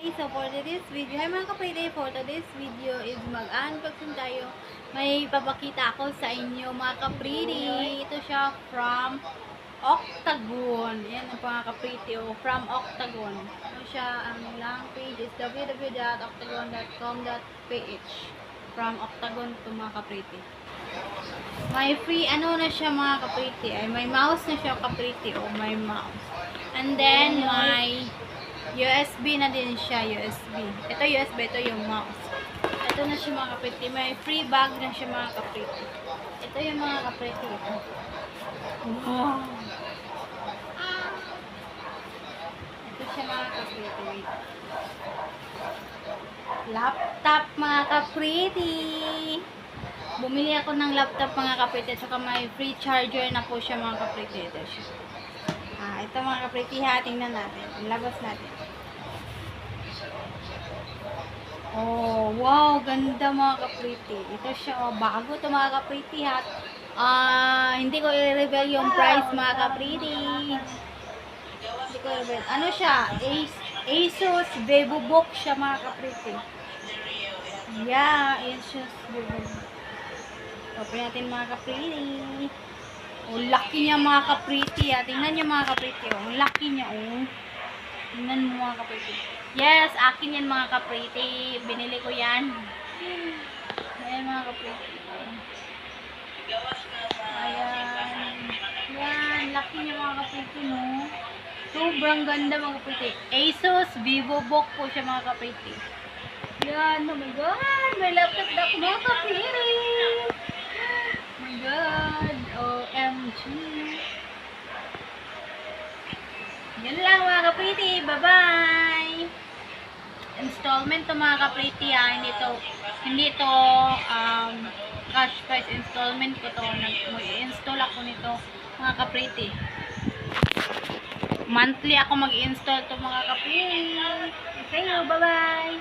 kapriti. So for today's video, hi mga kapriti, for today's video is mag-unboxing tayo. May papakita ako sa inyo mga kapriti. Ito siya from Octagon. Yan ang mga kapriti, from Octagon. Ito siya, ang lang page is www.octagon.com.ph. From Octagon to mga kapriti. May free ano na siya mga kapriti. Ay may mouse na siya kapriti, may mouse. And then may USB na din siya, USB. Ito USB, ito yung mouse. Ito na siya mga kapriti. May free bag na siya mga kapriti. Ito yung mga kapriti. Ito. Wow. Ito siya mga kapriti. Wait. Laptop mga kapriti. Bumili ako ng laptop mga kapriti. At saka may free charger na po siya mga kapriti. Ito siya. Ito mga kapriti, tingnan natin. Labas natin. Oh, wow, ganda mga kapriti. Ito siya, bago ito mga kapriti hindi ko i-reveal yung price mga kapriti. Hindi ko i-reveal. Ano siya? Asus VivoBook siya mga kapriti. Yeah, Asus VivoBook. Open natin mga kapriti. Oh, laki niya mga kapriti. Tingnan niyo mga kapriti. Oh, laki niya. Oh. Tingnan mo mga kapriti. Yes, akin yan mga kapriti. Binili ko yan. Ayan mga kapriti. Ayan. Yan, laki niya mga kapriti, no? Sobrang ganda mga kapriti. Asus VivoBook po siya mga kapriti. Yan, oh my god. May laptop na ako mga kapriti. Oh my god. OMG. Yan lang mga kapriti. Bye-bye. Installment to mga kapriti Hindi to cash price installment ko to. Mag-install ako nito mga kapriti. Monthly ako mag-install to mga kapriti. Okay, bye-bye.